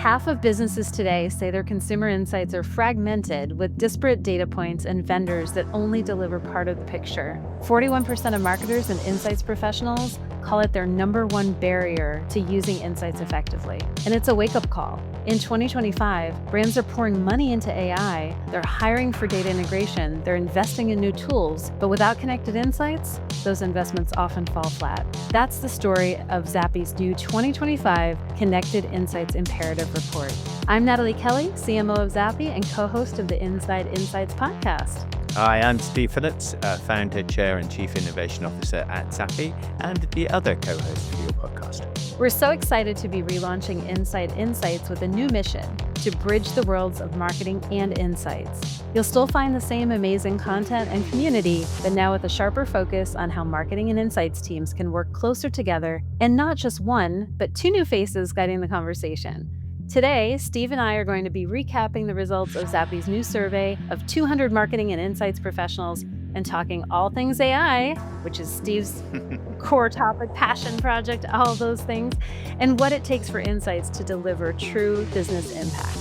Half of businesses today say their consumer insights are fragmented with disparate data points and vendors that only deliver part of the picture. 41% of marketers and insights professionals call it their number one barrier to using insights effectively. And it's a wake-up call. In 2025, brands are pouring money into AI, they're hiring for data integration, they're investing in new tools, but without connected insights, those investments often fall flat. That's the story of Zappi's new 2025 Connected Insights Imperative Report. I'm Nataly Kelly, CMO of Zappi and co-host of the Inside Insights podcast. Hi, I'm Steve Phillips, founder, chair, and chief innovation officer at Zappi, and the other co-host for your podcast. We're so excited to be relaunching Inside Insights with a new mission to bridge the worlds of marketing and insights. You'll still find the same amazing content and community, but now with a sharper focus on how marketing and insights teams can work closer together, and not just one, but two new faces guiding the conversation. Today, Steve and I are going to be recapping the results of Zappi's new survey of 200 marketing and insights professionals and talking all things AI, which is Steve's core topic, passion project, all those things, and what it takes for insights to deliver true business impact.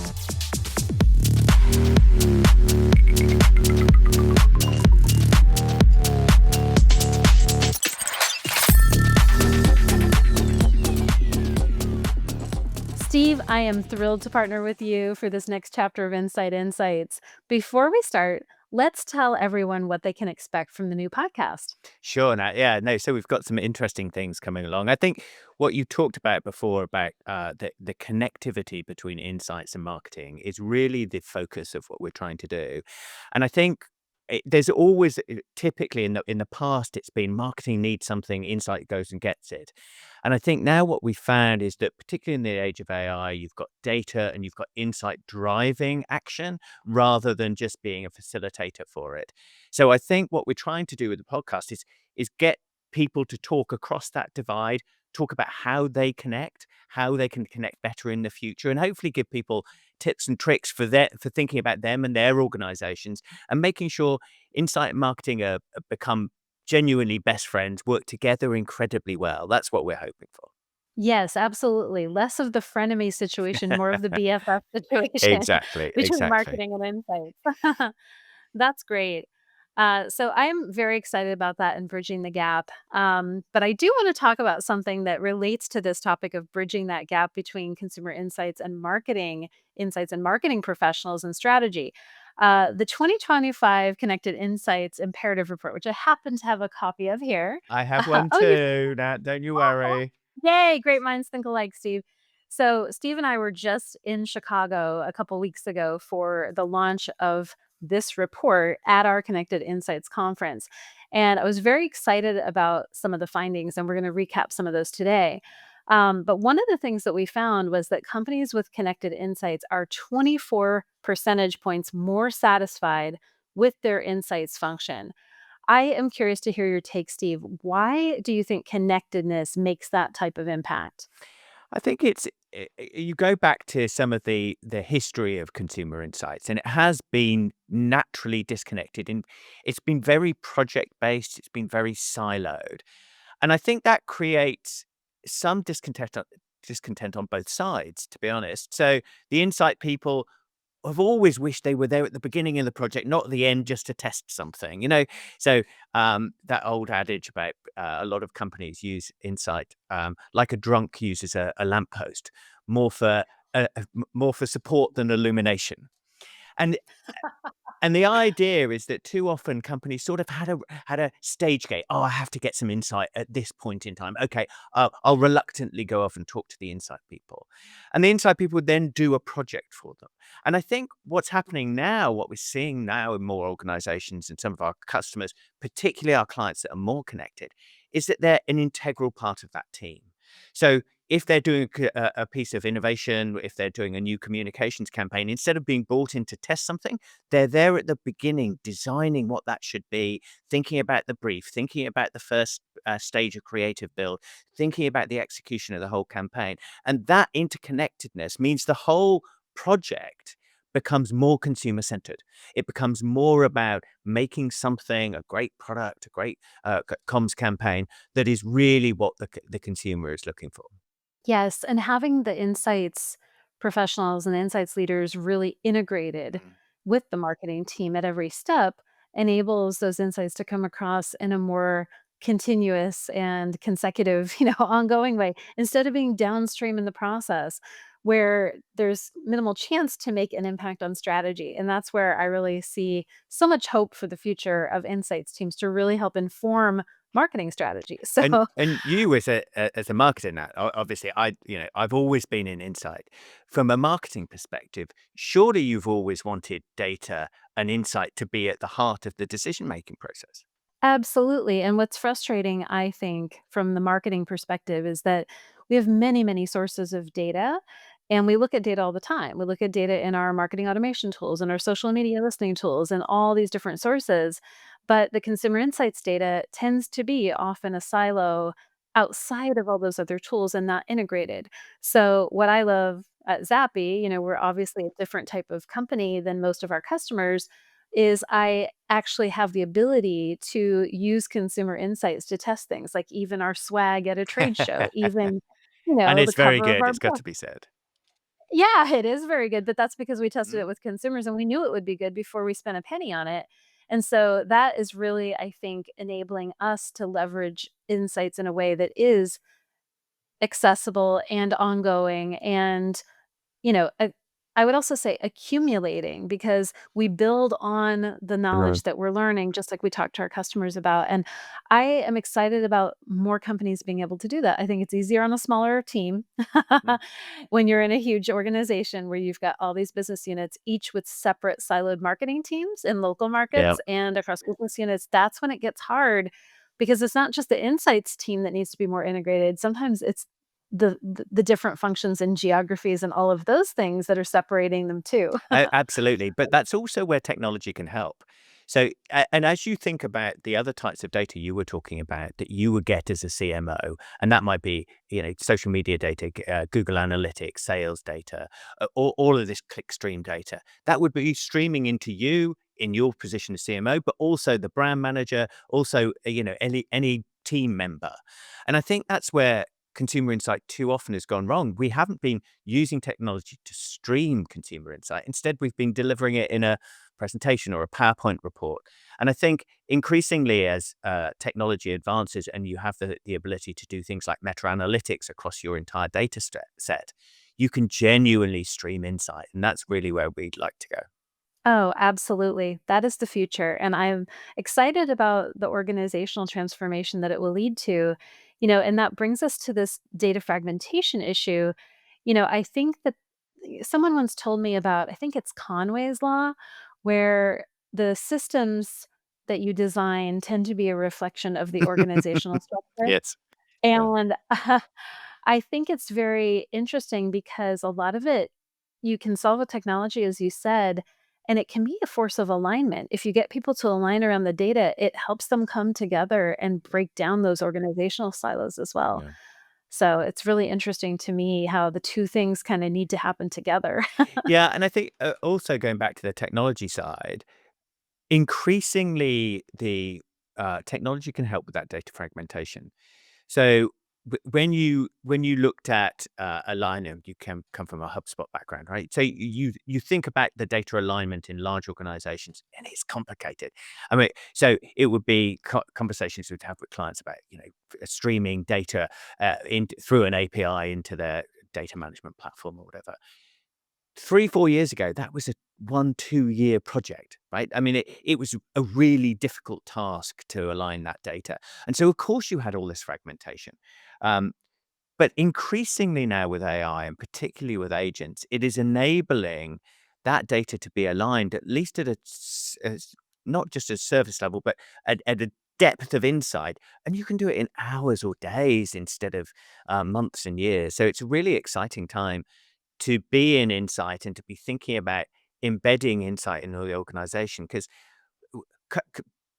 Steve, I am thrilled to partner with you for this next chapter of Inside Insights. Before we start, let's tell everyone what they can expect from the new podcast. Sure, so we've got some interesting things coming along. I think what you talked about before about the connectivity between insights and marketing is really the focus of what we're trying to do. And I think there's always typically in the past it's been marketing needs something, insight goes and gets it. And I think now what we found is that particularly in the age of AI, you've got data and you've got insight driving action rather than just being a facilitator for it. So I think what we're trying to do with the podcast is get people to talk across that divide, talk about how they can connect better in the future, and hopefully give people tips and tricks for thinking about them and their organizations, and making sure insight and marketing become genuinely best friends, work together incredibly well. That's what we're hoping for. Yes, absolutely. Less of the frenemy situation, more of the BFF situation Exactly. between marketing and insights. That's great. So I'm very excited about that and bridging the gap. But I do want to talk about something that relates to this topic of bridging that gap between consumer insights and marketing professionals and strategy. The 2025 Connected Insights Imperative Report, which I happen to have a copy of here. I have one Oh, you too, Nat, don't you worry. Yay, great minds think alike, Steve. So, Steve and I were just in Chicago a couple weeks ago for the launch of this report at our Connected Insights conference. And I was very excited about some of the findings, and we're going to recap some of those today. But one of the things that we found was that companies with connected insights are 24 percentage points more satisfied with their insights function. I am curious to hear your take, Steve. Why do you think connectedness makes that type of impact? I think you go back to some of the history of consumer insights, and it has been naturally disconnected, and it's been very project based. It's been very siloed, and I think that creates some discontent on both sides, to be honest. So the insight people have always wished they were there at the beginning of the project, not at the end, just to test something, So that old adage about a lot of companies use insight like a drunk uses a lamppost, more for more for support than illumination. And and the idea is that too often companies sort of had a stage gate. Oh, I have to get some insight at this point in time. Okay, I'll reluctantly go off and talk to the insight people. And the insight people would then do a project for them. And I think what's happening now, what we're seeing now in more organizations and some of our customers, particularly our clients that are more connected, is that they're an integral part of that team. So if they're doing a piece of innovation, if they're doing a new communications campaign, instead of being brought in to test something, they're there at the beginning, designing what that should be, thinking about the brief, thinking about the first stage of creative build, thinking about the execution of the whole campaign. And that interconnectedness means the whole project becomes more consumer centered. It becomes more about making something, a great product, a great comms campaign that is really what the consumer is looking for. Yes, and having the insights professionals and insights leaders really integrated Mm. with the marketing team at every step enables those insights to come across in a more continuous and consecutive, ongoing way instead of being downstream in the process where there's minimal chance to make an impact on strategy. And that's where I really see so much hope for the future of insights teams to really help inform marketing strategy. So And you as a marketer now, obviously, I've always been in insight. From a marketing perspective, surely you've always wanted data and insight to be at the heart of the decision-making process. absolutely, and what's frustrating, I think, from the marketing perspective is that we have many, many sources of data, and we look at data all the time. We look at data in our marketing automation tools and our social media listening tools and all these different sources, but the consumer insights data tends to be often a silo outside of all those other tools and not integrated. So, what I love at Zappi, we're obviously a different type of company than most of our customers, is I actually have the ability to use consumer insights to test things, like even our swag at a trade show, even, And the it's very cover of good, our it's got book. to be said. Yeah, it is very good, but that's because we tested Mm. it with consumers and we knew it would be good before we spent a penny on it. And so that is really, I think, enabling us to leverage insights in a way that is accessible and ongoing and you know, a I would also say accumulating because we build on the Mhm. knowledge that we're learning just like we talk to our customers about, and I am excited about more companies being able to do that. I think it's easier on a smaller team Mm. when you're in a huge organization where you've got all these business units, each with separate siloed marketing teams in local Yeah. markets and across business units. That's when it gets hard because it's not just the insights team that needs to be more integrated. Sometimes it's the different functions and geographies and all of those things that are separating them too. Absolutely, but that's also where technology can help. So, and as you think about the other types of data you were talking about that you would get as a CMO, and that might be, social media data, Google Analytics, sales data, all of this clickstream data, that would be streaming into you in your position as CMO, but also the brand manager, also, any team member. And I think that's where consumer insight too often has gone wrong. We haven't been using technology to stream consumer insight. Instead, we've been delivering it in a presentation or a PowerPoint report. And I think increasingly as technology advances and you have the ability to do things like meta analytics across your entire data set, you can genuinely stream insight. And that's really where we'd like to go. Oh, absolutely. That is the future, and I'm excited about the organizational transformation that it will lead to, and that brings us to this data fragmentation issue. I think that someone once told me about, I think it's Conway's law, where the systems that you design tend to be a reflection of the organizational structure. Yes. Yeah. And I think it's very interesting because a lot of it you can solve with technology, as you said, and it can be a force of alignment. If you get people to align around the data, it helps them come together and break down those organizational silos as well. Yeah. So it's really interesting to me how the two things kind of need to happen together. Yeah. And I think also going back to the technology side, increasingly the technology can help with that data fragmentation. So when you looked at alignment, you can come from a HubSpot background, right? So you think about the data alignment in large organizations, and it's complicated. I mean, so it would be conversations we'd have with clients about, streaming data through an API into their data management platform or whatever. 3, 4 years ago, that was a 1, 2 year project, right? I mean, it was a really difficult task to align that data. And so, of course, you had all this fragmentation. Um, but increasingly now with AI and particularly with agents, it is enabling that data to be aligned, at least at not just a surface level, but at a depth of insight. And you can do it in hours or days instead of months and years. So it's a really exciting time to be in insight and to be thinking about embedding insight in the organization because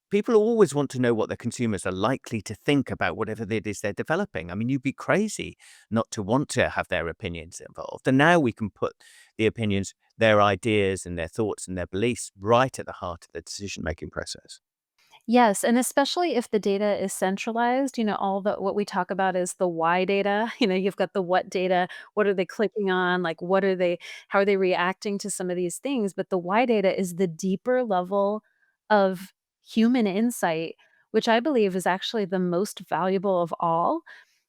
people always want to know what their consumers are likely to think about whatever it is they're developing. I mean, you'd be crazy not to want to have their opinions involved. And now we can put the opinions, their ideas and their thoughts and their beliefs right at the heart of the decision making process. Yes, and especially if the data is centralized, all the what we talk about is the why data. You've got the what data, what are they clicking on, like what are they how are they reacting to some of these things, but the why data is the deeper level of human insight, which I believe is actually the most valuable of all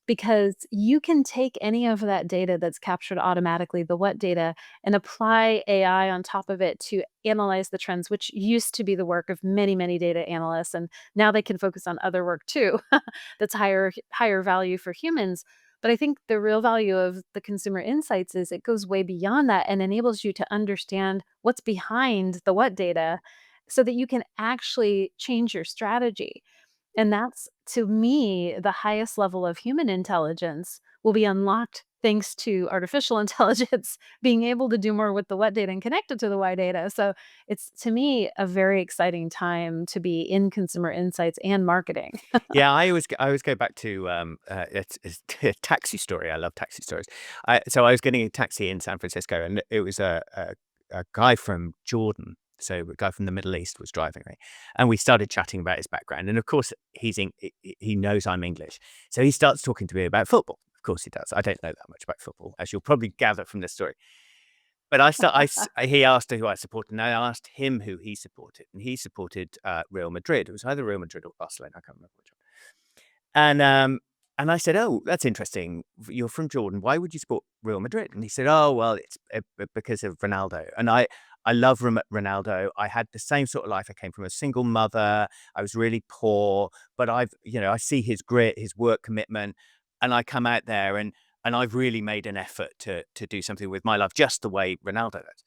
because you can take any of that data that's captured automatically, the what data, and apply AI on top of it to analyze the trends, which used to be the work of many, many data analysts. And now they can focus on other work too that's higher value for humans. But I think the real value of the consumer insights is it goes way beyond that and enables you to understand what's behind the what data so that you can actually change your strategy. And that's, to me, the highest level of human intelligence will be unlocked thanks to artificial intelligence being able to do more with the what data and connect it to the why data. So it's, to me, a very exciting time to be in consumer insights and marketing. Yeah, I always go back to it's a taxi story. I love taxi stories. So I was getting a taxi in San Francisco, and it was a guy from Jordan. So a guy from the Middle East was driving me, and we started chatting about his background. And of course, he knows I'm English, so he starts talking to me about football. Of course, he does. I don't know that much about football, as you'll probably gather from this story. But he asked who I supported, and I asked him who he supported, and he supported Real Madrid. It was either Real Madrid or Barcelona. I can't remember which one. And, and I said, "Oh, that's interesting. You're from Jordan. Why would you support Real Madrid?" And he said, "Oh, well, it's because of Ronaldo." And I love Ronaldo. I had the same sort of life. I came from a single mother. I was really poor, but I see his grit, his work commitment, and I come out there and I've really made an effort to do something with my life, just the way Ronaldo does.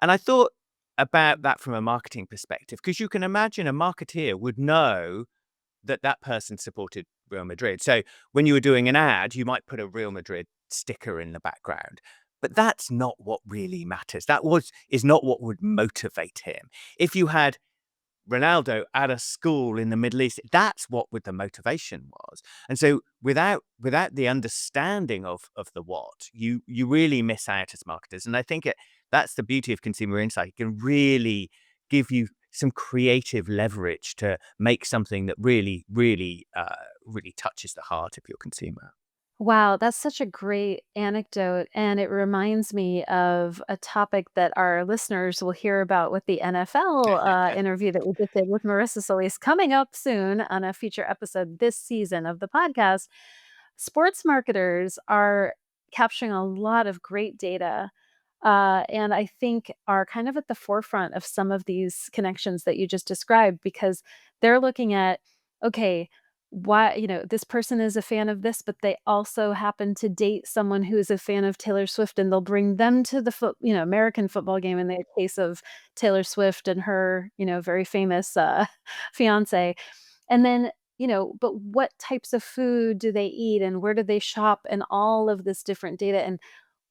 And I thought about that from a marketing perspective, because you can imagine a marketeer would know that that person supported Real Madrid. So when you were doing an ad, you might put a Real Madrid sticker in the background. But that's not what really matters. Is not what would motivate him. If you had Ronaldo at a school in the Middle East, that's what the motivation was. And so without the understanding of the what, you really miss out as marketers. And I think that's the beauty of consumer insight. It can really give you some creative leverage to make something that really touches the heart of your consumer. Wow, that's such a great anecdote, and it reminds me of a topic that our listeners will hear about with the NFL interview that we just did with Marissa Solis coming up soon on a future episode this season of the podcast. Sports marketers are capturing a lot of great data, and I think are kind of at the forefront of some of these connections that you just described because they're looking at, okay, why, this person is a fan of this, but they also happen to date someone who is a fan of Taylor Swift, and they'll bring them to the American football game in the case of Taylor Swift and her, very famous fiance. And then, but what types of food do they eat and where do they shop and all of this different data and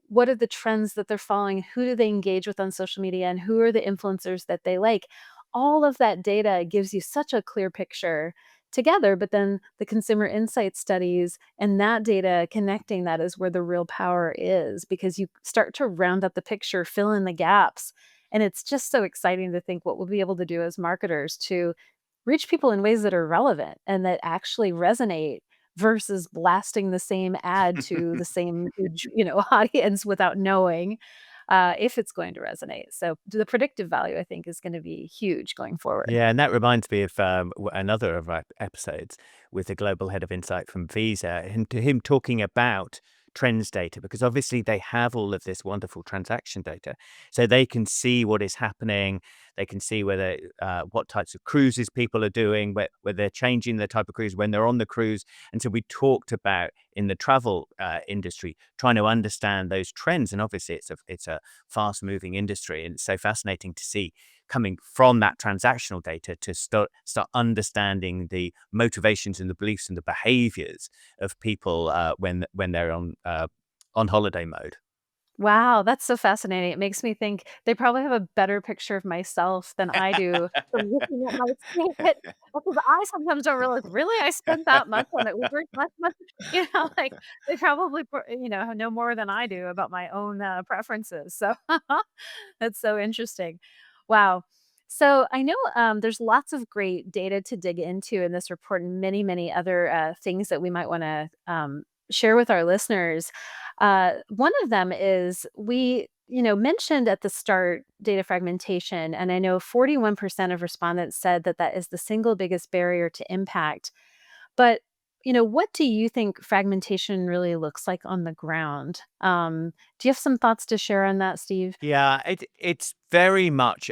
what are the trends that they're following? Who do they engage with on social media and who are the influencers that they like? All of that data gives you such a clear picture together, but then the consumer insight studies and that data connecting that is where the real power is because you start to round up the picture, fill in the gaps. And it's just so exciting to think what we'll be able to do as marketers to reach people in ways that are relevant and that actually resonate versus blasting the same ad to the same huge, audience without knowing, if it's going to resonate. So the predictive value, I think, is gonna be huge going forward. Yeah, and that reminds me of another of our episodes with the global head of insight from Visa, and to him talking about trends data, because obviously they have all of this wonderful transaction data, so they can see what is happening. They can see whether what types of cruises people are doing, where they're changing the type of cruise when they're on the cruise. And so we talked about in the travel industry trying to understand those trends, and obviously it's a fast moving industry, and it's so fascinating to see coming from that transactional data to start understanding the motivations and the beliefs and the behaviors of people when they're on holiday mode. Wow, that's so fascinating. It makes me think they probably have a better picture of myself than I do from looking at my statement because I sometimes don't realize, "Really? I spent that much on it? Uber that much?" Like, they probably know more than I do about my own, preferences, so that's so interesting. Wow. So I know there's lots of great data to dig into in this report and many, many other things that we might want to share with our listeners. One of them is we, mentioned at the start data fragmentation, and I know 41% of respondents said that that is the single biggest barrier to impact. But what do you think fragmentation really looks like on the ground? Do you have some thoughts to share on that, Steve? Yeah, it's very much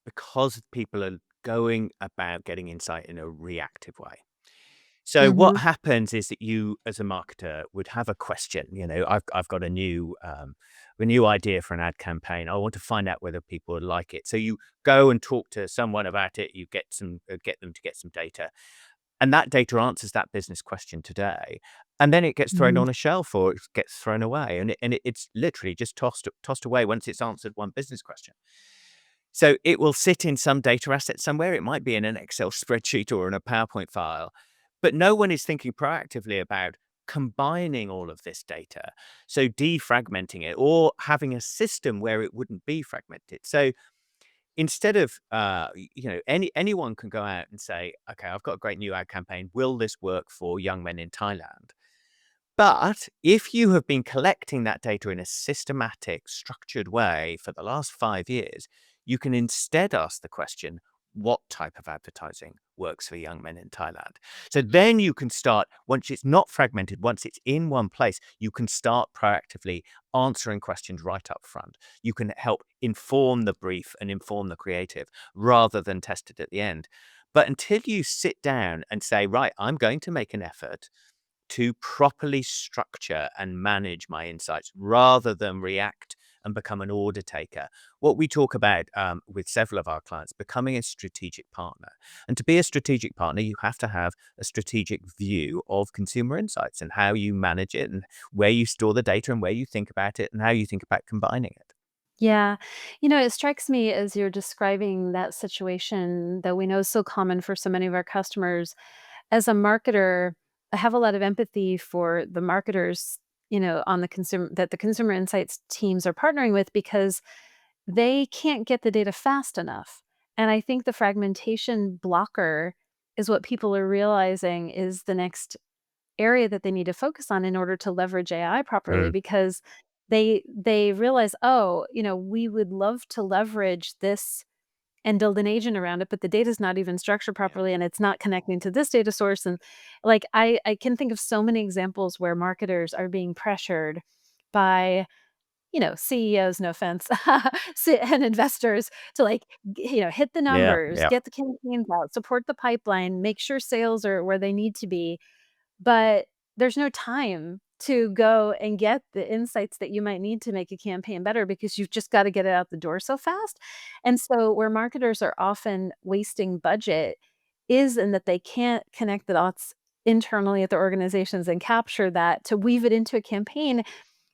because people are going about getting insight in a reactive way. So what Hmm. happens is that you, as a marketer, would have a question. I've got a new idea for an ad campaign. I want to find out whether people would like it. So you go and talk to someone about it. You get them to get some data, and that data answers that business question today. And then it gets thrown Hmm. on a shelf or it gets thrown away, it's literally just tossed away once it's answered one business question. So it will sit in some data asset somewhere. It might be in an Excel spreadsheet or in a PowerPoint file, but no one is thinking proactively about combining all of this data. So defragmenting it or having a system where it wouldn't be fragmented. So instead of, anyone can go out and say, okay, I've got a great new ad campaign. Will this work for young men in Thailand? But if you have been collecting that data in a systematic, structured way for the last 5 years, you can instead ask the question, what type of advertising works for young men in Thailand? So then you can start, once it's not fragmented, once it's in one place, you can start proactively answering questions right up front. You can help inform the brief and inform the creative rather than test it at the end. But until you sit down and say, right, I'm going to make an effort to properly structure and manage my insights rather than react and become an order taker. What we talk about with several of our clients, becoming a strategic partner. And to be a strategic partner, you have to have a strategic view of consumer insights and how you manage it and where you store the data and where you think about it and how you think about combining it. Yeah. It strikes me as you're describing that situation that we know is so common for so many of our customers. As a marketer, I have a lot of empathy for the marketers, on the consumer insights teams are partnering with because they can't get the data fast enough. And I think the fragmentation blocker is what people are realizing is the next area that they need to focus on in order to leverage AI properly Mm. because they realize, "Oh, we would love to leverage this and build an agent around it, but the data's not even structured Yeah. properly and it's not connecting to this data source." And like I can think of so many examples where marketers are being pressured by, CEOs, no offense, and investors to like, hit the Yeah. numbers, Yeah. get the campaigns out, support the pipeline, make sure sales are where they need to be. But there's no time to go and get the insights that you might need to make a campaign better because you've just gotta get it out the door so fast. And so where marketers are often wasting budget is in that they can't connect the dots internally at their organizations and capture that to weave it into a campaign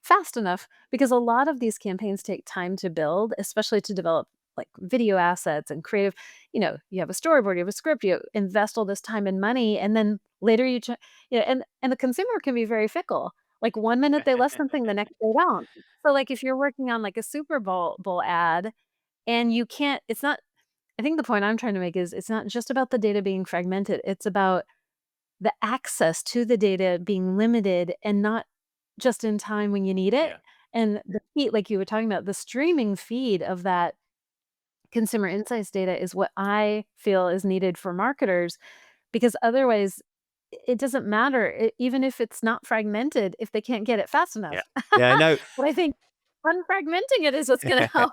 fast enough because a lot of these campaigns take time to build, especially to develop like video assets and creative. You have a storyboard, you have a script, you invest all this time and money, and then later and the consumer can be very fickle. Like one minute they love something, the next they don't. So like if you're working on like a Super Bowl ad and you can't, it's not. I think the point I'm trying to make is it's not just about the data being fragmented. It's about the access to the data being limited and not just in time when you need it. Yeah. And the feed, like you were talking about, the streaming feed of that consumer insights data is what I feel is needed for marketers because otherwise it doesn't matter even if it's not fragmented if they can't get it fast Yeah. enough. Yeah. I know. But I think unfragmenting it is what's going to help.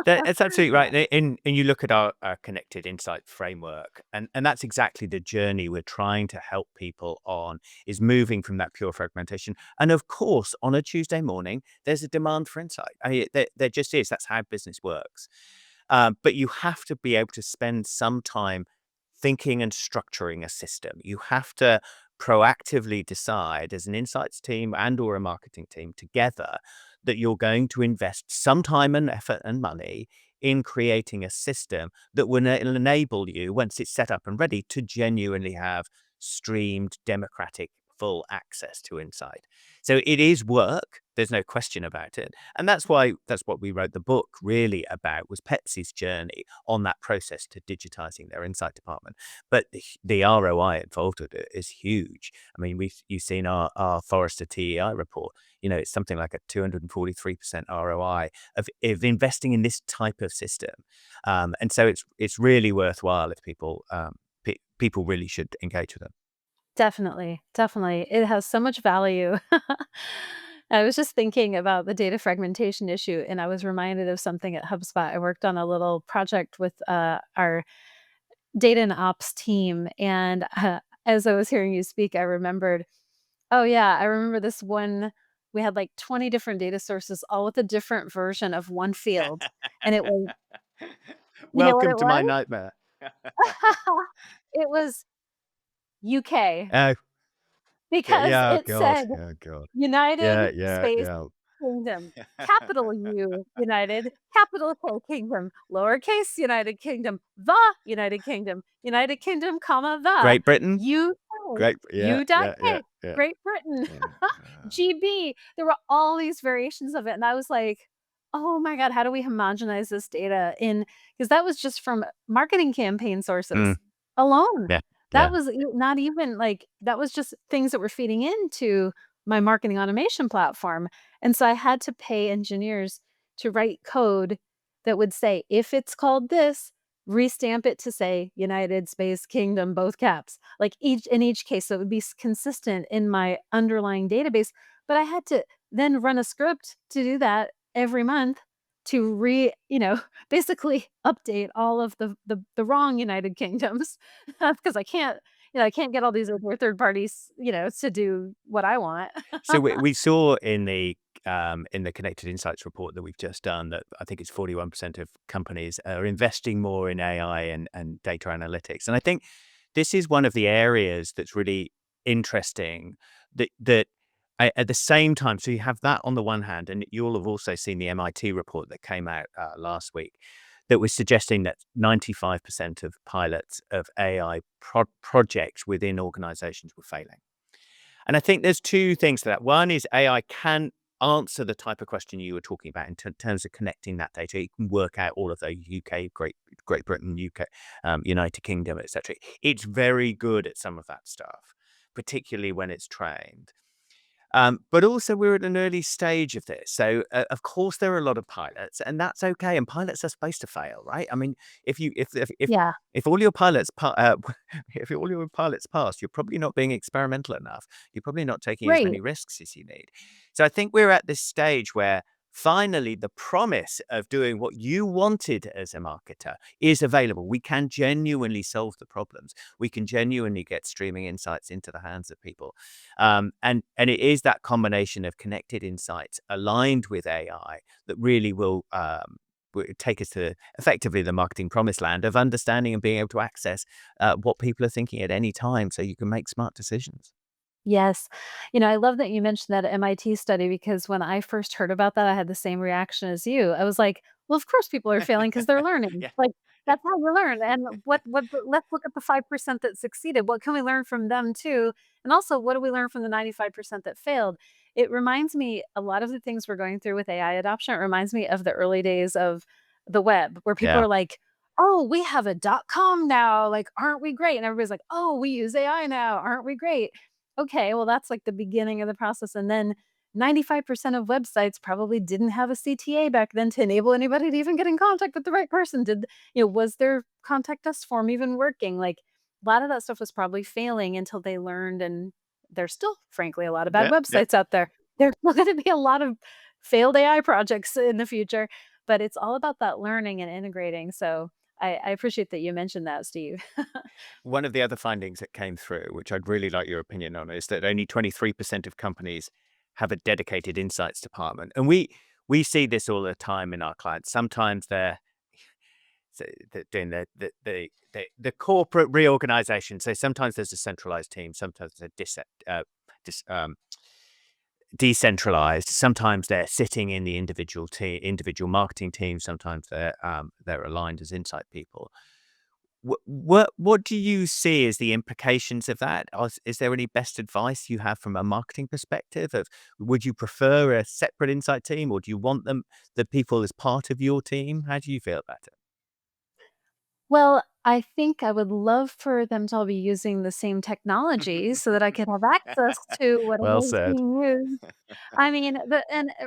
That's absolutely Yeah. right. And you look at our connected insight framework, and that's exactly the journey we're trying to help people on, is moving from that pure fragmentation. And of course, on a Tuesday morning, there's a demand for insight. There just is. That's how business works. But you have to be able to spend some time thinking and structuring a system. You have to proactively decide as an insights team and or a marketing team together that you're going to invest some time and effort and money in creating a system that will enable you, once it's set up and ready, to genuinely have streamed, democratic, full access to insight. So it is work. There's no question about it. And that's what we wrote the book really about, was Pepsi's journey on that process to digitizing their insight department. But the ROI involved with it is huge. I mean, you've seen our Forrester TEI report. It's something like a 243% ROI of investing in this type of system. And so it's really worthwhile if people really should engage with them. Definitely, definitely. It has so much value. I was just thinking about the data fragmentation issue, and I was reminded of something at HubSpot. I worked on a little project with our data and ops team, and as I was hearing you speak, I remembered, oh yeah, I remember this one. We had like 20 different data sources, all with a different version of one field, and it was, you know what Welcome it to my was? nightmare. It was UK. Oh, Because yeah, oh it God, said oh God. United Yeah, yeah, Space yeah. Kingdom, capital U United, capital K Kingdom, lowercase United Kingdom, the United Kingdom, comma, the Great Britain? UK, Great, yeah, yeah, yeah, U.K, yeah, Great Britain, yeah. GB. There were all these variations of it, and I was like, "Oh my god, how do we homogenize this data in?" Because that was just from marketing campaign Mm, sources alone. yeah, That yeah. was not even, like, that was just things that were feeding into my marketing automation platform, and so I had to pay engineers to write code that would say, "If it's called this, restamp it to say United Space Kingdom," both caps, like, each case, so it would be consistent in my underlying database, but I had to then run a script to do that every month to basically update all of the wrong United Kingdoms, because I can't get all these other third parties, to do what I want. So we saw in the Connected Insights report that we've just done that I think it's 41% of companies are investing more in AI and data analytics. And I think this is one of the areas that's really interesting at the same time, so you have that on the one hand, and you'll have also seen the MIT report that came out last week that was suggesting that 95% of pilots of AI projects within organizations were failing. And I think there's two things to that. One is AI can answer the type of question you were talking about in terms of connecting that data. It can work out all of those UK, Great Britain, UK, United Kingdom, etc. It's very good at some of that stuff, particularly when it's trained. But also we're at an early stage of this. So of course there are a lot of pilots, and that's okay. And pilots are supposed to fail, right? I mean, if you Yeah, if all your pilots if all your pilots pass, you're probably not being experimental enough. You're probably not taking as right. many risks as you need. So I think we're at this stage where finally the promise of doing what you wanted as a marketer is available. We can genuinely solve the problems. We can genuinely get streaming insights into the hands of people. And it is that combination of connected insights aligned with AI that really will take us to effectively the marketing promised land of understanding and being able to access what people are thinking at any time so you can make smart decisions. Yes. I love that you mentioned that MIT study because when I first heard about that, I had the same reaction as you. I was like, "Well, of course people are failing because 'cause they're learning." Yeah, Like, yeah, that's how you learn, and let's look at the 5% that succeeded. What can we learn from them too? And also, what do we learn from the 95% that failed? It reminds me a lot of the things we're going through with AI adoption, it reminds me of the early days of the web, where people yeah. are like, "Oh, we have a .com now, like, aren't we great?" And everybody's like, "Oh, we use AI now, aren't we great?" Okay, well, that's like the beginning of the process, and then 95% of websites probably didn't have a CTA back then to enable anybody to even get in contact with the right person. Was their contact us form even working? Like, a lot of that stuff was probably failing until they learned, and there's still, frankly, a lot of bad Yeah, yeah. websites out there. There's still gonna be a lot of failed AI projects in the future, but it's all about that learning and integrating, so I appreciate that you mentioned that, Steve. One of the other findings that came through, which I'd really like your opinion on, is that only 23% of companies have a dedicated insights department. And we see this all the time in our clients. Sometimes they're doing the corporate reorganization. So sometimes there's a centralized team, sometimes they're dis, decentralized. Sometimes they're sitting in the individual marketing team. Sometimes they're aligned as insight people. What do you see as the implications of that? Is there any best advice you have from a marketing perspective of would you prefer a separate insight team, or do you want the people as part of your team? How do you feel about it? Well, I think I would love for them to all be using the same technology so that I could have access to Well whatever is said. being used. I mean,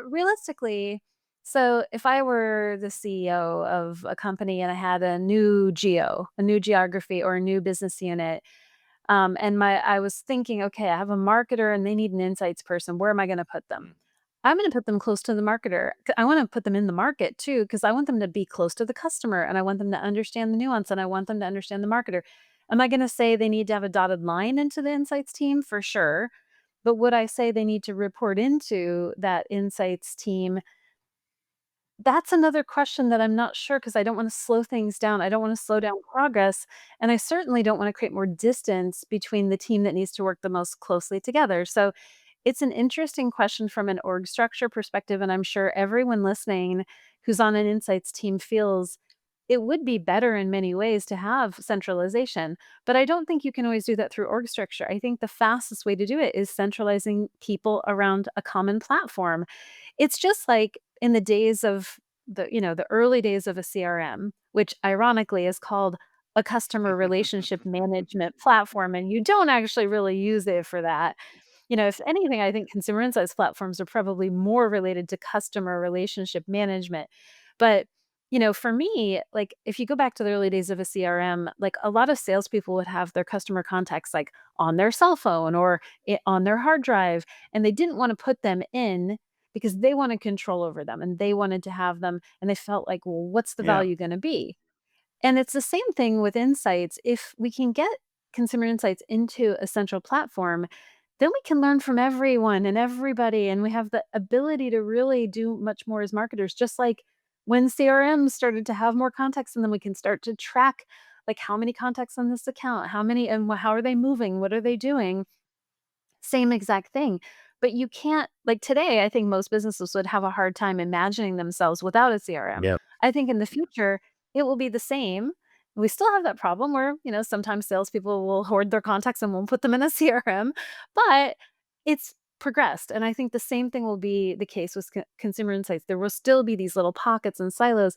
realistically, so if I were the CEO of a company and I had a new geography or a new business unit, and I was thinking, okay, I have a marketer and they need an insights person. Where am I going to put them? Mm, I'm going to put them close to the marketer. I want to put them in the market too, because I want them to be close to the customer and I want them to understand the nuance and I want them to understand the marketer. Am I going to say they need to have a dotted line into the insights team? For sure. But would I say they need to report into that insights team? That's another question that I'm not sure, because I don't wanna slow things down. I don't wanna slow down progress, and I certainly don't wanna create more distance between the team that needs to work the most closely together. So, it's an interesting question from an org structure perspective, and I'm sure everyone listening who's on an insights team feels it would be better in many ways to have centralization, but I don't think you can always do that through org structure. I think the fastest way to do it is centralizing people around a common platform. It's just like in the days of the early days of a CRM, which ironically is called a customer relationship management platform, and you don't actually really use it for that. If anything, I think consumer insights platforms are probably more related to customer relationship management. But, for me, like if you go back to the early days of a CRM, like a lot of salespeople would have their customer contacts like on their cell phone or on their hard drive, and they didn't want to put them in because they wanted control over them and they wanted to have them, and they felt like, well, what's the yeah. value going to be? And it's the same thing with insights. If we can get consumer insights into a central platform, then we can learn from everyone and everybody, and we have the ability to really do much more as marketers. Just like when CRM started to have more context, and then we can start to track like how many contacts on this account, how many and how are they moving, what are they doing? Same exact thing. But you can't like today, I think most businesses would have a hard time imagining themselves without a CRM. Yeah. I think in the future, it will be the same. We still have that problem where, sometimes salespeople will hoard their contacts and won't put them in a CRM, but it's progressed. And I think the same thing will be the case with consumer insights. There will still be these little pockets and silos.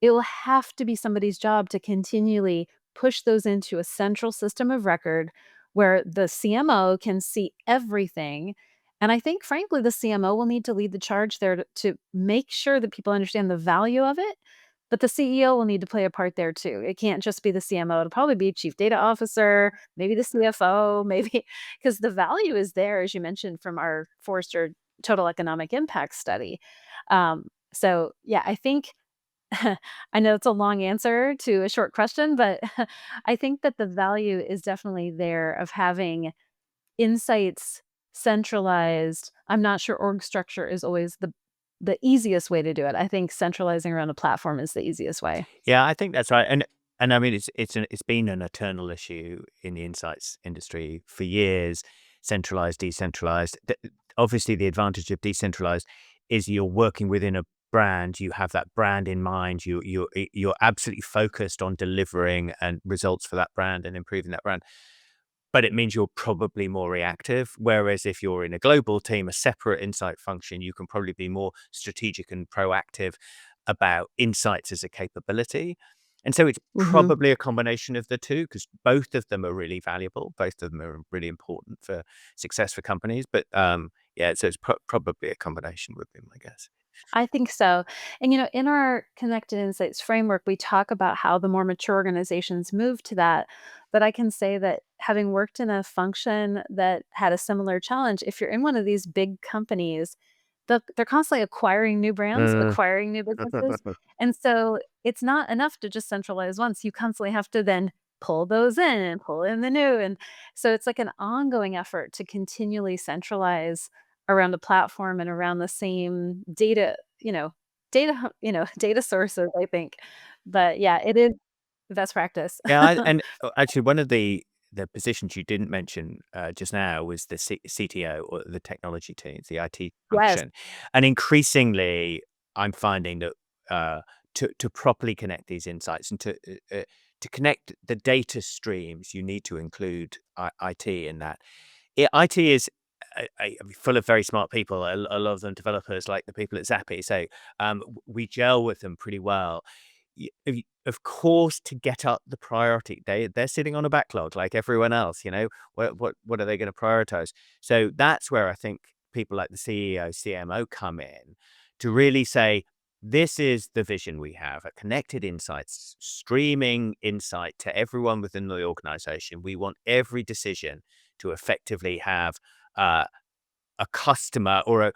It will have to be somebody's job to continually push those into a central system of record where the CMO can see everything. And I think, frankly, the CMO will need to lead the charge there to make sure that people understand the value of it. But the CEO will need to play a part there too. It can't just be the CMO. It'll probably be chief data officer, maybe the CFO, maybe because the value is there, as you mentioned from our Forrester Total Economic Impact study. So, yeah, I think I know it's a long answer to a short question, but I think that the value is definitely there of having insights centralized. I'm not sure org structure is always the easiest way to do it. I think centralizing around a platform is the easiest way. Yeah, I think that's right, and I mean, it's been an eternal issue in the insights industry for years, centralized, decentralized. Obviously, the advantage of decentralized is you're working within a brand, you have that brand in mind, you're absolutely focused on delivering and results for that brand and improving that brand. But it means you're probably more reactive. Whereas if you're in a global team, a separate insight function, you can probably be more strategic and proactive about insights as a capability. And so it's Mhm. probably a combination of the two because both of them are really valuable. Both of them are really important for success for companies. But yeah, so it's probably a combination with them, I guess. I think so. And, in our Connected Insights framework, we talk about how the more mature organizations move to that. But I can say that having worked in a function that had a similar challenge, if you're in one of these big companies, they're constantly acquiring new brands, Mm. acquiring new businesses. And so it's not enough to just centralize once. You constantly have to then pull those in and pull in the new. And so it's like an ongoing effort to continually centralize around a platform and around the same data sources, I think. But yeah, it is best practice. Yeah, actually, one of the positions you didn't mention just now was the CTO or the technology teams, the IT Yes. function, and increasingly, I'm finding that uh, to properly connect these insights and to connect the data streams, you need to include IT in that. IT is full of very smart people. A lot of them developers, like the people at Zappi. So we gel with them pretty well. Of course, to get up the priority, they're sitting on a backlog like everyone else. What are they going to prioritize? So that's where I think people like the CEO, CMO come in to really say, this is the vision we have, a connected insights, streaming insight to everyone within the organization. We want every decision to effectively have uh, a customer or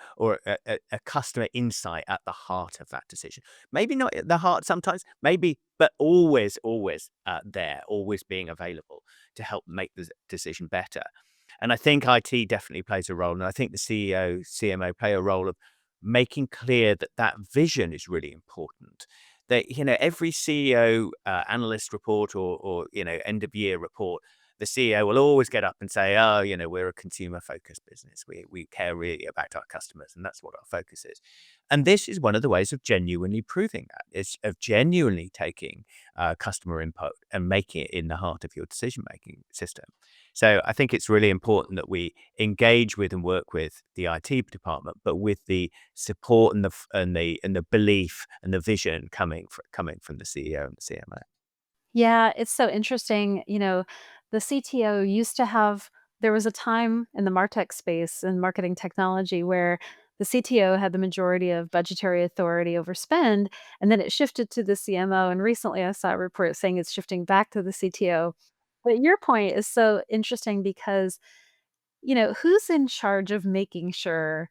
a customer insight at the heart of that decision. Maybe not at the heart sometimes, maybe, but always there, always being available to help make the decision better. And I think IT definitely plays a role, and I think the CEO, CMO play a role of making clear that that vision is really important. That every CEO analyst report or end of year report, the CEO will always get up and say, "Oh, we're a consumer-focused business. We care really about our customers, and that's what our focus is." And this is one of the ways of genuinely proving that, is of genuinely taking customer input and making it in the heart of your decision-making system. So I think it's really important that we engage with and work with the IT department, but with the support and the belief and the vision coming from the CEO and the CMO. Yeah, it's so interesting. The CTO used to have, there was a time in the MarTech space and marketing technology where the CTO had the majority of budgetary authority over spend, and then it shifted to the CMO. And recently I saw a report saying it's shifting back to the CTO. But your point is so interesting because who's in charge of making sure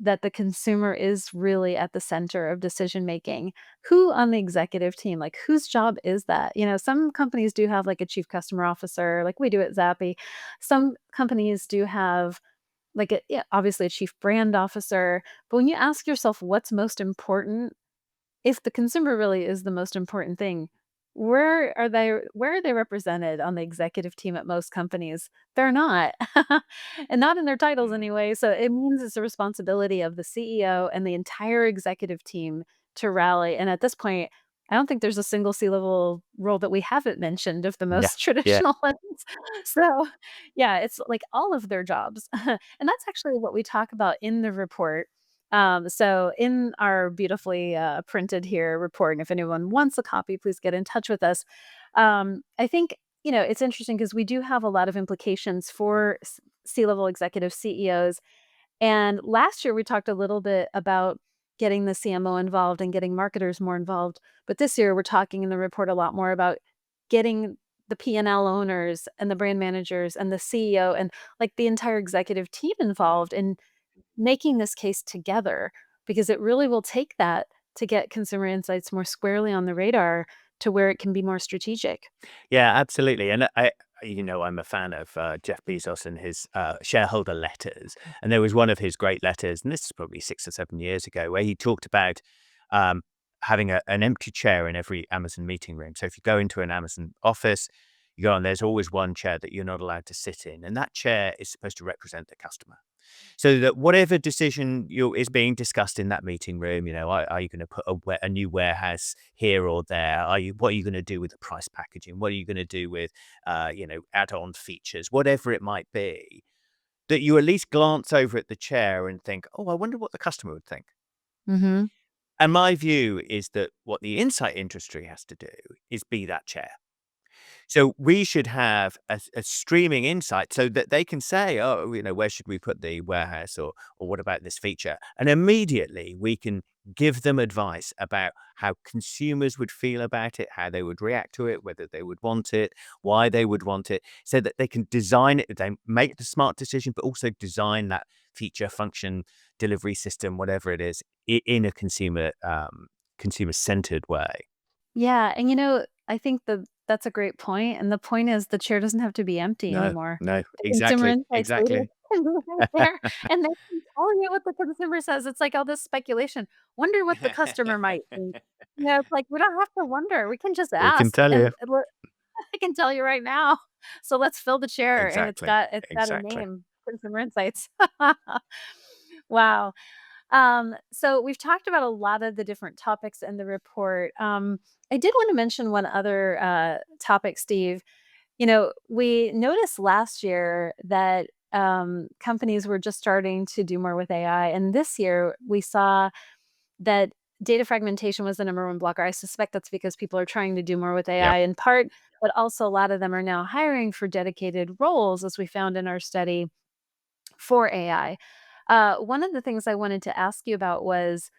that the consumer is really at the center of decision making? Who on the executive team, like whose job is that? Some companies do have like a chief customer officer, like we do at Zappi. Some companies do have like yeah, obviously a chief brand officer. But when you ask yourself what's most important, if the consumer really is the most important thing, where are they represented on the executive team at most companies? They're not. And not in their titles Mm. anyway, so it means it's the responsibility of the CEO and the entire executive team to rally, and at this point, I don't think there's a single C-level role that we haven't mentioned of the Yeah, most yeah. traditional ones. So, yeah, it's like all of their jobs. And that's actually what we talk about in the report. So in our beautifully printed here report, and if anyone wants a copy, please get in touch with us. I think it's interesting because we do have a lot of implications for C-level executive CEOs. And last year we talked a little bit about getting the CMO involved and getting marketers more involved. But this year we're talking in the report a lot more about getting the P&L owners and the brand managers and the CEO and like the entire executive team Mm. involved in making this case together, because it really will take that to get consumer insights more squarely on the radar to where it can be more strategic. Yeah, absolutely. And I'm a fan of Jeff Bezos and his shareholder letters. And there was one of his great letters, and this is probably 6 or 7 years ago, where he talked about um, having an empty chair in every Amazon meeting room. So if you go into an Amazon office, you go and there's always one chair that you're not allowed to sit in. And that chair is supposed to represent the customer. So that whatever decision is being discussed in that meeting room, are you going to put a new warehouse here or there? What are you going to do with the price packaging? What are you going to do with, add-on features, whatever it might be, that you at least glance over at the chair and think, oh, I wonder what the customer would think. Mhm. And my view is that what the insight industry has to do is be that chair. So we should have a streaming insight so that they can say, "Oh, where should we put the warehouse?" or "What about this feature?" And immediately we can give them advice about how consumers would feel about it, how they would react to it, whether they would want it, why they would want it, so that they can design it, they make the smart decision, but also design that feature, function, delivery system, whatever it is, in a consumer-centered way. Yeah, and I think that's a great point, and the point is the chair doesn't have to be empty No, anymore. no, The consumer exactly, insights leader exactly. can be right there, and they can tell you what the consumer says. It's like all this speculation. Wonder what the customer might think. It's like we don't have to wonder. We can just We can ask, tell you. and look, I can tell you right now. So let's fill the chair, and it's Exactly, got it's got a exactly. name, Consumer Insights. Wow. So we've talked about a lot of the different topics in the report. I did want to mention one other topic, Steve. We noticed last year that companies were just starting to do more with AI. And this year we saw that data fragmentation was the number one blocker. I suspect that's because people are trying to do more with Yep. AI in part, but also a lot of them are now hiring for dedicated roles, as we found in our study for AI. One of the things I wanted to ask you about was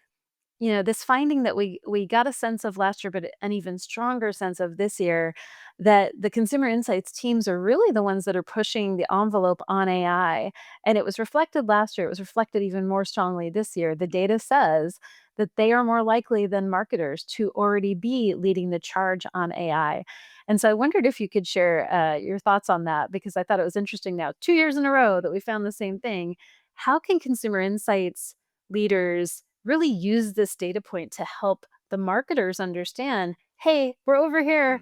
this finding that we got a sense of last year, but an even stronger sense of this year, that the consumer insights teams are really the ones that are pushing the envelope on AI. And it was reflected last year. It was reflected even more strongly this year. The data says that they are more likely than marketers to already be leading the charge on AI. And so I wondered if you could share your thoughts on that, because I thought it was interesting now, 2 years in a row that we found the same thing. How can consumer insights leaders really use this data point to help the marketers understand, hey, we're over here.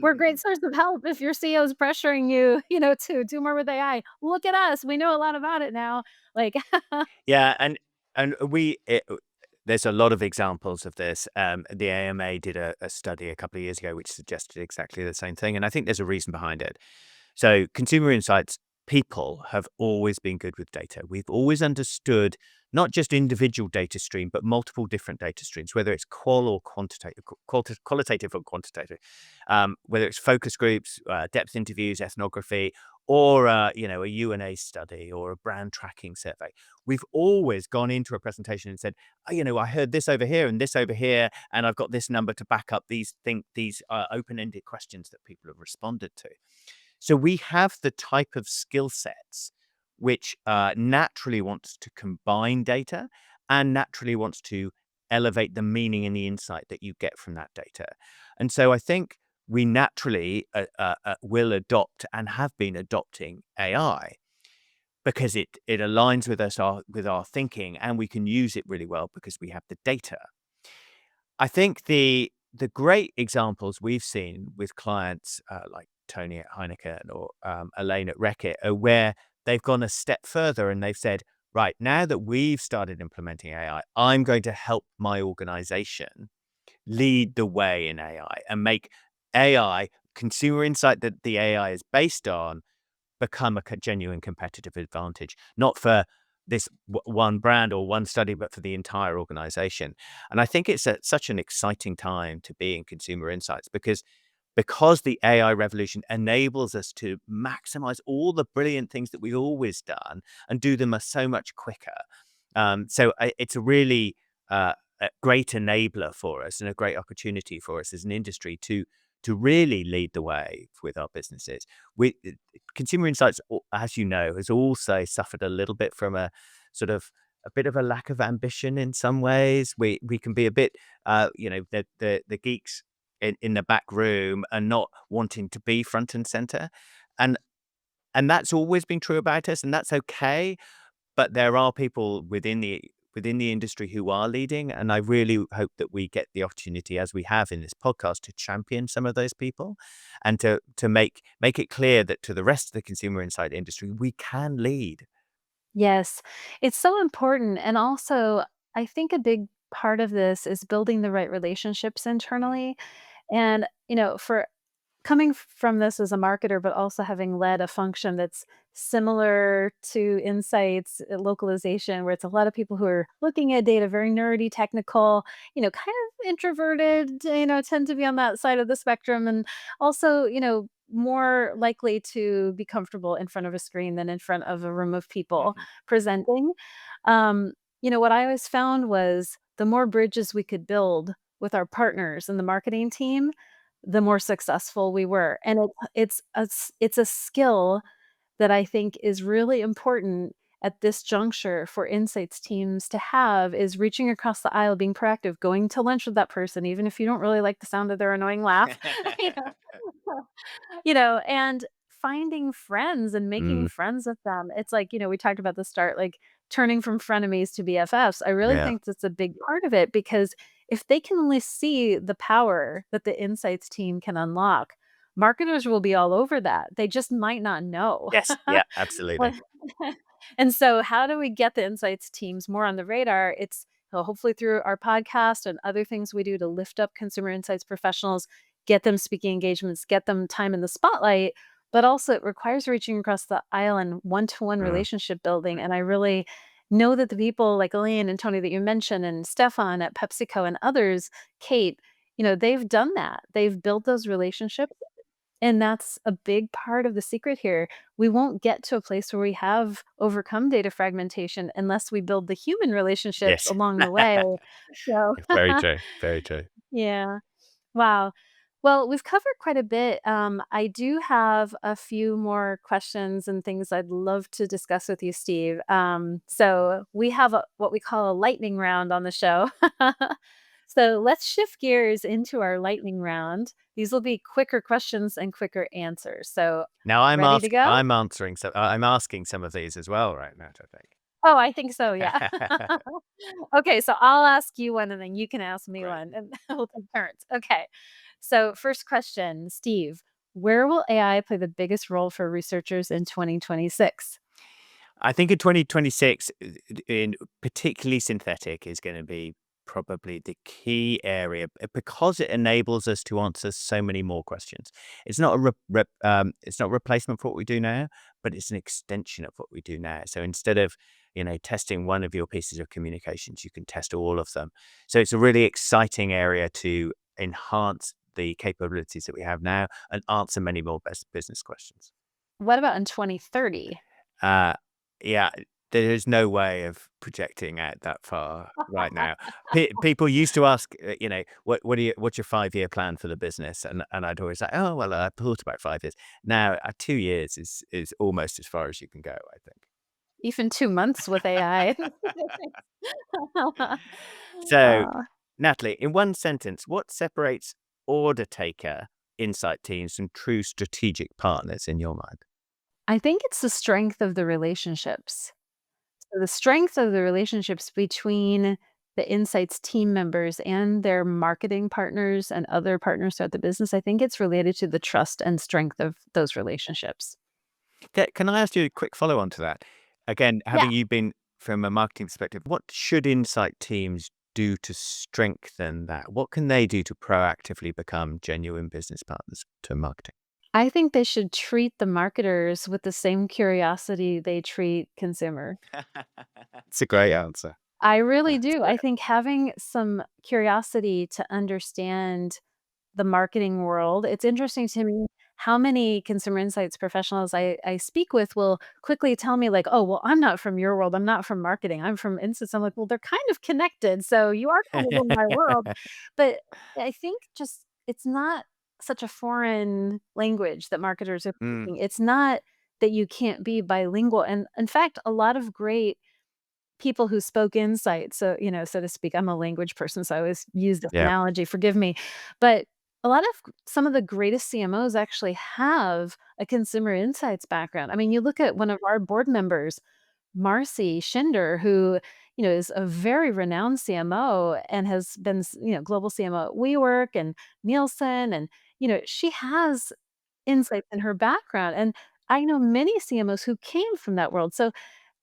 We're a great source of help if your CEO is pressuring you, to do more with AI. Look at us. We know a lot about it now. Like, Yeah, and there's a lot of examples of this. The AMA did a study a couple of years ago which suggested exactly the same thing, and I think there's a reason behind it. So, consumer insights people have always been good with data. We've always understood not just individual data stream, but multiple different data streams, whether it's qual or quantitative, qualitative or quantitative, whether it's focus groups, depth interviews, ethnography, or a UNA study or a brand tracking survey. We've always gone into a presentation and said, I heard this over here and this over here, and I've got this number to back up these open-ended questions that people have responded to. So we have the type of skill sets which naturally wants to combine data and naturally wants to elevate the meaning and the insight that you get from that data. And so I think we naturally will adopt and have been adopting AI because it aligns with with our thinking, and we can use it really well because we have the data. I think the great examples we've seen with clients like Tony at Heineken or Elaine at Reckitt are where they've gone a step further and they've said, right, now that we've started implementing AI, I'm going to help my organization lead the way in AI and make AI, consumer insight that the AI is based on, become a genuine competitive advantage, not for this one brand or one study, but for the entire organization. And I think it's such an exciting time to be in consumer insights because the AI revolution enables us to maximize all the brilliant things that we've always done and do them so much quicker. It's a really a great enabler for us and a great opportunity for us as an industry to really lead the way with our businesses. Consumer insights, as you know, has also suffered a little bit from a bit of a lack of ambition in some ways. We can be a bit, the geeks in the back room and not wanting to be front and center, and that's always been true about us, and that's okay. But there are people within the industry who are leading, and I really hope that we get the opportunity, as we have in this podcast, to champion some of those people and to make it clear that to the rest of the consumer insight industry, we can lead. yes, it's so important. And also, I think a big part of this is building the right relationships internally. And, for coming from this as a marketer, but also having led a function that's similar to insights, localization, where it's a lot of people who are looking at data, very nerdy, technical, kind of introverted, tend to be on that side of the spectrum. And also, more likely to be comfortable in front of a screen than in front of a room of people Mhm. presenting. What I always found was the more bridges we could build with our partners and the marketing team, the more successful we were. And it's a skill that I think is really important at this juncture for insights teams to have, is reaching across the aisle, being proactive, going to lunch with that person, even if you don't really like the sound of their annoying laugh. you know, and finding friends and making Mm, friends with them. It's like, we talked about the start, like turning from frenemies to BFFs. I really yeah. think that's a big part of it, because if they can only see the power that the insights team can unlock, marketers will be all over that. They just might not know. Yes. Yeah, Well, absolutely. and so how do we get the insights teams more on the radar? It's hopefully through our podcast and other things we do to lift up consumer insights professionals, get them speaking engagements, get them time in the spotlight, but also it requires reaching across the aisle and one-to-one Mm. relationship building. And I really know that the people like Elaine and Tony that you mentioned and Stefan at PepsiCo and others, Kate, they've done that. They've built those relationships and that's a big part of the secret here. We won't get to a place where we have overcome data fragmentation unless we build the human relationships Yes. along the way. So, Very true. Very true. yeah. Wow. Well, we've covered quite a bit. I do have a few more questions and things I'd love to discuss with you, Steve. So we have what we call a lightning round on the show. So let's shift gears into our lightning round. These will be quicker questions and quicker answers. So Now ready to go? I'm answering I'm asking some of these as well right now, I Oh, I think so. Yeah. think. Okay, so I'll ask you one and then you can ask me Great. one and we'll take turns. Okay. So, first question, Steve, where will AI play the biggest role for researchers in 2026? I think in 2026, in particularly synthetic is going to be probably the key area because it enables us to answer so many more questions. It's not a it's not a replacement for what we do now, but it's an extension of what we do now. So instead of testing one of your pieces of communications, you can test all of them. So it's a really exciting area to enhance the capabilities that we have now and answer many more best business questions. What about in 2030? Uh, yeah, there is no way of projecting out that far right now. People used to ask, what's your 5-year plan for the business? And I'd always say, oh, well, I thought about 5 years. Now, 2 years is almost as far as you can go, I Even 2 months with AI. think. So, Uh, Natalie, in one sentence, what separates order taker insight teams from true strategic partners in your mind? I think it's the strength of the relationships. So the strength of the relationships between the insights team members and their marketing partners and other partners throughout the business, I think it's related to the trust and strength of those relationships. Can I ask you a quick follow on to that? Again, Yeah. having you been from a marketing perspective, what should insight teams do to strengthen that? What can they do to proactively become genuine business partners to marketing? I think they should treat the marketers with the same curiosity they treat consumer. It's a great answer. I really That's do. I great. think having some curiosity to understand the marketing world, it's interesting to me how many consumer insights professionals I speak with will quickly tell me like, "Oh, well, I'm not from your world. I'm not from marketing. I'm from insights." I'm like, "Well, they're kind of connected, so you are kind of in my world." But I think just it's not such a foreign language that marketers are Mm, speaking. It's not that you can't be bilingual, and in fact, a lot of great people who spoke insight, so, so to speak. I'm a language person, so I always use this yeah. analogy, forgive me. But a lot of some of the greatest CMOs actually have a consumer insights background. I mean, you look at one of our board members, Marcy Schinder, who, is a very renowned CMO and has been, global CMO at WeWork and Nielsen, and, she has insights in her background, and I know many CMOs who came from that world. So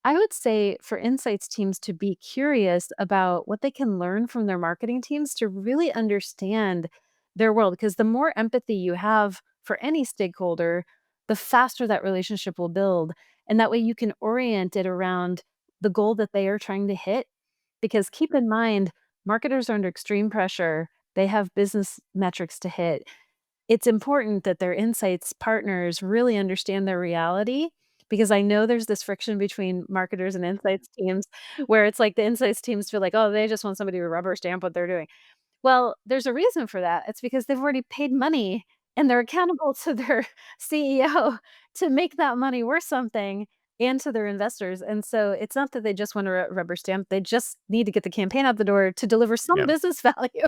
I would say for insights teams to be curious about what they can learn from their marketing teams to really understand their world. Because the more empathy you have for any stakeholder, the faster that relationship will build. And that way you can orient it around the goal that they are trying to hit. Because keep in mind, marketers are under extreme pressure, they have business metrics to hit. It's important that their insights partners really understand their reality, because I know there's this friction between marketers and insights teams where it's like the insights teams feel like, "Oh, they just want somebody to rubber stamp what they're doing." Well, there's a reason for that. It's because they've already paid money and they're accountable to their CEO to make that money worth something and to their investors. And so it's not that they just want to rubber stamp, they just need to get the campaign out the door to deliver some Yeah. business value.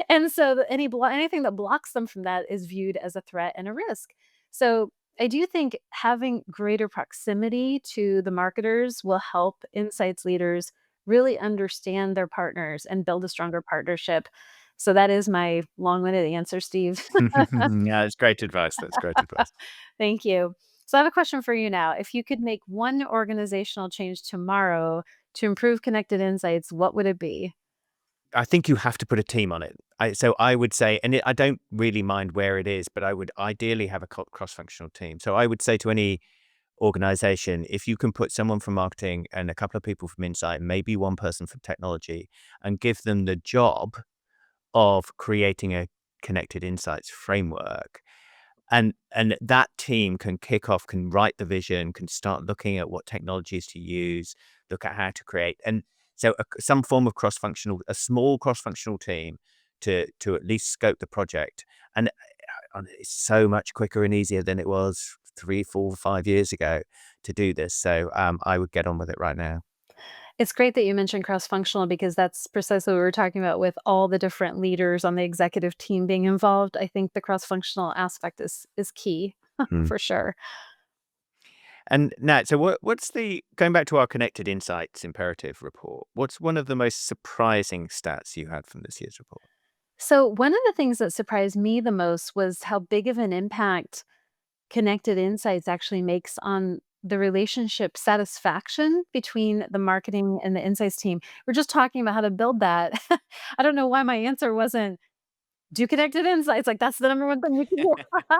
And so anything that blocks them from that is viewed as a threat and a risk. So I do think having greater proximity to the marketers will help insights leaders really understand their partners and build a stronger partnership. So that is my long-winded answer, Steve. Yeah, it's great advice. That's great advice. Thank you. So I have a question for you now. If you could make one organizational change tomorrow to improve connected insights, what would it be? I think you have to put a team on it. So I would say, and I don't really mind where it is, but I would ideally have a cross-functional team. So I would say to any organization, if you can put someone from marketing and a couple of people from insight, maybe one person from technology, and give them the job of creating a connected insights framework, and that team can kick off, can write the vision, can start looking at what technologies to use, look at how to create, and so some form of a small cross-functional team to at least scope the project, and it's so much quicker and easier than it was 3, 4, 5 years ago to do this. So I would get on with it right now. It's great that you mentioned cross-functional because that's precisely what we were talking about with all the different leaders on the executive team being involved. I think the cross-functional aspect is key Mm. for sure. And Nat, so what's the going back to our connected insights imperative report? What's one of the most surprising stats you had from this year's report? So one of the things that surprised me the most was how big of an impact connected insights actually makes on the relationship satisfaction between the marketing and the insights team. We're just talking about how to build that. I don't know why my answer wasn't do connected insights, like, that's the number one thing you can do. Yeah.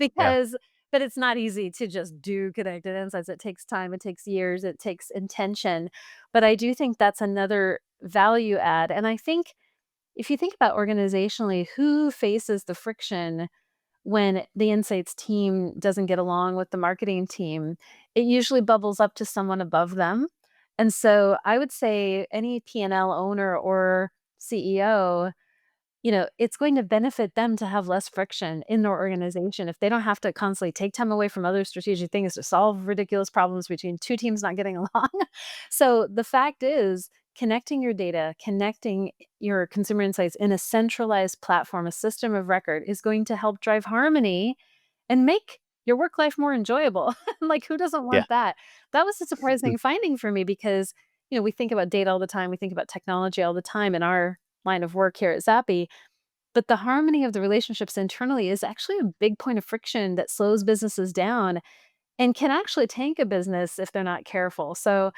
Because but it's not easy to just do connected insights, it takes time, it takes years, it takes intention, but I do think that's another value add, and I think if you think about organizationally, who faces the friction when the insights team doesn't get along with the marketing team? It usually bubbles up to someone above them, and so I would say any P&L owner or CEO, it's going to benefit them to have less friction in their organization if they don't have to constantly take time away from other strategic things to solve ridiculous problems between 2 teams not getting along. So, the fact is, connecting your data, connecting your consumer insights in a centralized platform, a system of record is going to help drive harmony and make your work life more enjoyable. Like, who doesn't Yeah. want that? That was a surprising finding for me because, we think about data all the time, we think about technology all the time in our line of work here at Zappi, but the harmony of the relationships internally is actually a big point of friction that slows businesses down and can actually tank a business if they're not careful. So,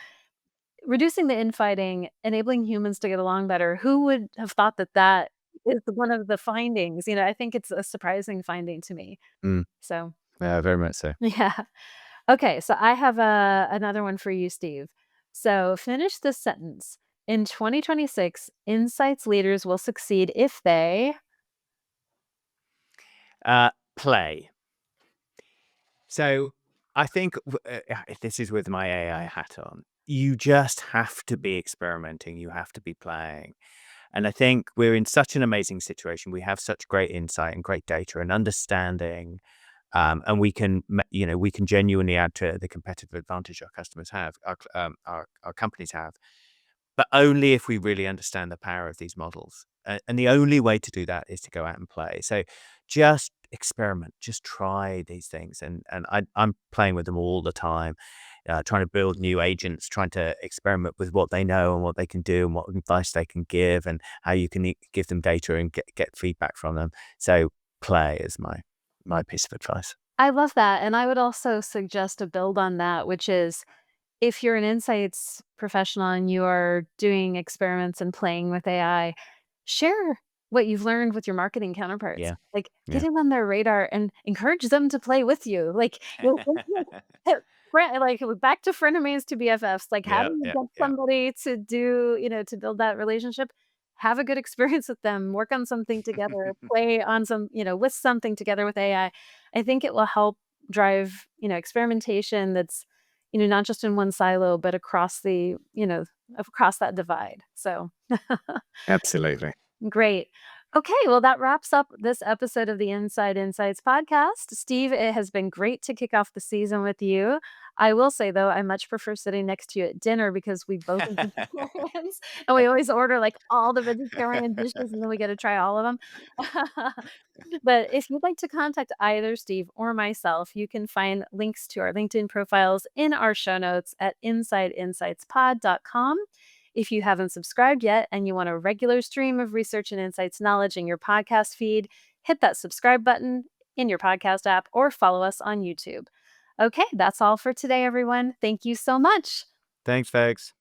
reducing the infighting, enabling humans to get along better, who would have thought that that is one of the findings? I think it's a surprising finding to me. Mm. So, Yeah, very much so. yeah. Okay, so I have another one for you, Steve. So, finish this sentence. In 2026, insights leaders will succeed if they Play. So I think this is with my AI hat on. You just have to be experimenting. You have to be playing. And I think we're in such an amazing situation. We have such great insight and great data and understanding, and we can genuinely add to the competitive advantage our customers have, our companies have, but only if we really understand the power of these models. And the only way to do that is to go out and play. So just experiment, just try these things. I'm playing with them all the time, trying to build new agents, trying to experiment with what they know and what they can do and what advice they can give and how you can give them data and get feedback from them. So play is my piece of advice. I love that, and I would also suggest to build on that, which is if you're an insights professional and you are doing experiments and playing with AI, share what you've learned with your marketing counterparts. Yeah. Like, get Yeah. in on their radar and encourage them to play with you. Like, like back to frenemies to BFFs. Like, how Yeah. do you Yeah. get Yeah. somebody to do, to build that relationship? Have a good experience with them, work on something together, play on some, with something together with AI. I think it will help drive, experimentation that's, not just in one silo, but across across that divide. So Absolutely. great. Okay, well, that wraps up this episode of the Inside Insights podcast. Steve, it has been great to kick off the season with you. I will say, though, I much prefer sitting next to you at dinner because we both are vegetarians and we always order like all the vegetarian dishes and then we get to try all of them. But if you'd like to contact either Steve or myself, you can find links to our LinkedIn profiles in our show notes at insideinsightspod.com. If you haven't subscribed yet and you want a regular stream of research and insights knowledge in your podcast feed, hit that subscribe button in your podcast app or follow us on YouTube. Okay, that's all for today, everyone. Thank you so much. Thanks, folks.